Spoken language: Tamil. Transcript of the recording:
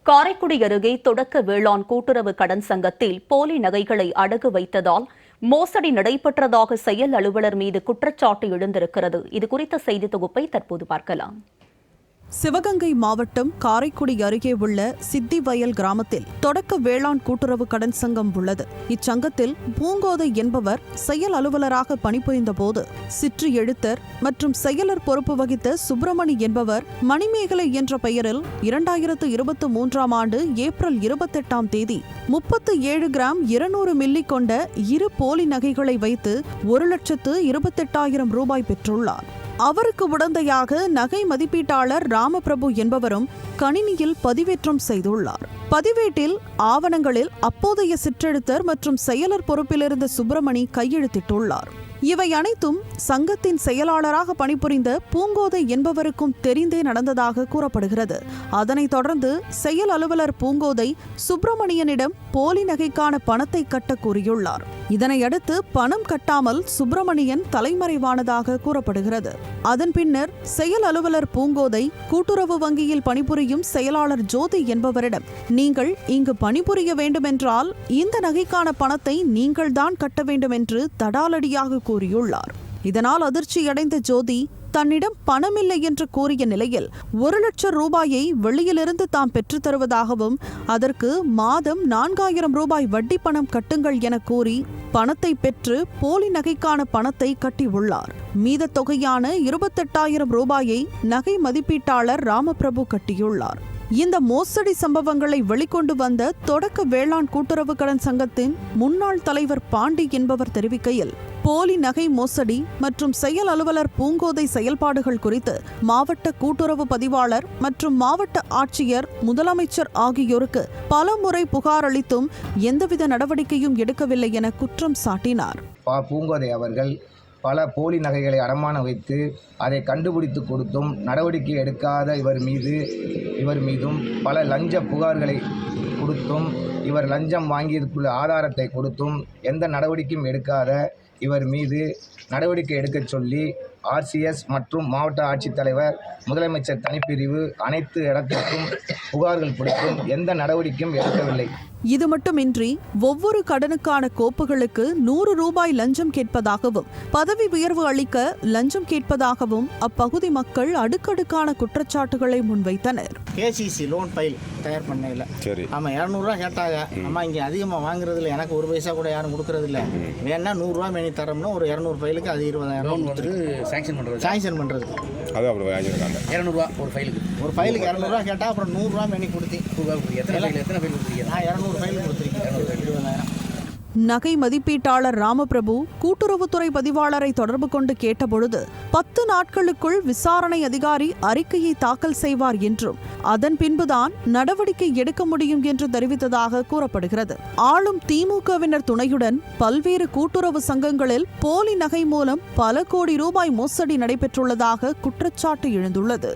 காரைக்குடி அருகே தொடக்க வேளாண் கூட்டுறவு கடன் சங்கத்தில் போலி நகைகளை அடகு வைத்ததால் மோசடி நடைபெற்றதாக செயல் அலுவலர் மீது குற்றச்சாட்டு எழுந்திருக்கிறது. இதுகுறித்த செய்தி தொகுப்பை தற்போது பார்க்கலாம். சிவகங்கை மாவட்டம் காரைக்குடி அருகே உள்ள சித்திவயல் கிராமத்தில் தொடக்க வேளாண் கூட்டுறவு கடன் சங்கம் உள்ளது. இச்சங்கத்தில் பூங்கோதை என்பவர் செயல் அலுவலராக பணிபுரிந்த போது சிற்று எழுத்தர் மற்றும் செயலர் பொறுப்பு வகித்த சுப்பிரமணி என்பவர் மணிமேகலை என்ற பெயரில் 2023ஆம் ஆண்டு ஏப்ரல் 28ஆம் 37 கிராம் 200 மில்லி கொண்ட 2 போலி நகைகளை வைத்து 1,28,000 ரூபாய் பெற்றுள்ளார். அவருக்கு உடந்தையாக நகை மதிப்பீட்டாளர் ராமபிரபு என்பவரும் கணினியில் பதிவேற்றம் செய்துள்ளார். பதிவேட்டில் ஆவணங்களில் அப்போதைய சிற்றெழுத்தர் மற்றும் செயலர் பொறுப்பிலிருந்த சுப்பிரமணி கையெழுத்திட்டுள்ளார். இவை அனைத்தும் சங்கத்தின் செயலாளராக பணிபுரிந்த பூங்கோதை என்பவருக்கும் தெரிந்தே நடந்ததாக கூறப்படுகிறது. அதனைத் தொடர்ந்து செயல் அலுவலர் பூங்கோதை சுப்பிரமணியனிடம் போலி நகைக்கான பணத்தை கட்ட கூறியுள்ளார். இதனையடுத்து பணம் கட்டாமல் சுப்பிரமணியன் தலைமறைவானதாக கூறப்படுகிறது. அதன் பின்னர் செயல் அலுவலர் பூங்கோதை கூட்டுறவு வங்கியில் பணிபுரியும் செயலாளர் ஜோதி என்பவரிடம், நீங்கள் இங்கு பணிபுரிய வேண்டுமென்றால் இந்த நகைக்கான பணத்தை நீங்கள்தான் கட்ட வேண்டும் என்று தடாலடியாக கூறியுள்ளார். இதனால் அதிர்ச்சியடைந்த ஜோதி தன்னிடம் பணமில்லை என்று கூறிய நிலையில் 1,00,000 ரூபாயை வெளியிலிருந்து தாம் பெற்றுத் தருவதாகவும் அதற்கு மாதம் 4,000 ரூபாய் வட்டி பணம் கட்டுங்கள் என கூறி பணத்தை பெற்று போலி நகைக்கான பணத்தை கட்டியுள்ளார். மீத தொகையான 28,000 ரூபாயை நகை மதிப்பீட்டாளர் ராமபிரபு கட்டியுள்ளார். இந்த மோசடி சம்பவங்களை வெளிக்கொண்டு வந்த தொடக்க வேளாண் கூட்டுறவு கடன் சங்கத்தின் முன்னாள் தலைவர் பாண்டி என்பவர் தெரிவிக்கையில், போலி நகை மோசடி மற்றும் செயல் அலுவலர் பூங்கோதை செயல்பாடுகள் குறித்து மாவட்ட கூட்டுறவு பதிவாளர் மற்றும் மாவட்ட ஆட்சியர், முதலமைச்சர் ஆகியோருக்கு பல முறை புகார் அளித்தும் எந்தவித நடவடிக்கையும் எடுக்கவில்லை என குற்றம் சாட்டினார். பூங்கோதை அவர்கள் பல போலி நகைகளை அடமான வைத்து அதை கண்டுபிடித்து கொடுத்தும் நடவடிக்கை எடுக்காத இவர் மீதும் பல லஞ்ச புகார்களை கொடுத்தும் இவர் லஞ்சம் வாங்கியதுக்குள்ள ஆதாரத்தை கொடுத்தும் எந்த நடவடிக்கையும் எடுக்காத இவர் மீது நடவடிக்கை எடுக்கச் சொல்லி RCS மற்றும் மாவட்ட ஆட்சித்தலைவர், முதலமைச்சர் தனிப்பிரிவு அனைத்து இடத்திற்கும் புகார்கள் கொடுத்தும் எந்த நடவடிக்கையும் எடுக்கவில்லை. இது மட்டுமின்றி ஒவ்வொரு கடனுக்கான கோப்புகளுக்கு 100 ரூபாய் லஞ்சம் கேட்பதாகவும் பதவி உயர்வு அளிக்க லஞ்சம் கேட்பதாகவும் அப்பகுதி மக்கள் அடுக்கடுக்கான குற்றச்சாட்டுகளை முன்வைத்தனர். KCC லோன் ஃபைல் தயார் பண்ணல, ஆமாம் 200 ரூபா கேட்டாங்க. அம்மா இங்கே அதிகமாக வாங்குறதில்ல, எனக்கு 1 பைசா கூட யாரும் கொடுக்குறதில்ல, வேணா 100 ரூபா மேனி தரோம்னா ஒரு 200 ஃபைலுக்கு அது 20,000 கொடுத்துட்டு சாங்ஷன் பண்ணுறது. அது அப்புறம் 200 ரூபா ஒரு ஃபைலுக்கு 200 ரூபா கேட்டால் அப்புறம் 100 ரூபா மேனி கொடுத்து எத்தனை ஃபைல் கொடுத்துருக்கீங்க? நான் 200 ஃபைல் கொடுத்துருக்கேன், 20,000. நகை மதிப்பீட்டாளர் ராமபிரபு கூட்டுறவுத்துறை பதிவாளரை தொடர்பு கொண்டு கேட்டபொழுது 10 நாட்களுக்குள் விசாரணை அதிகாரி அறிக்கையை தாக்கல் செய்வார் என்றும் அதன் பின்புதான் நடவடிக்கை எடுக்க முடியும் என்று தெரிவித்ததாக கூறப்படுகிறது. ஆளும் திமுகவினர் துணையுடன் பல்வேறு கூட்டுறவு சங்கங்களில் போலி நகை மூலம் பல கோடி ரூபாய் மோசடி நடைபெற்றுள்ளதாக குற்றச்சாட்டு எழுந்துள்ளது.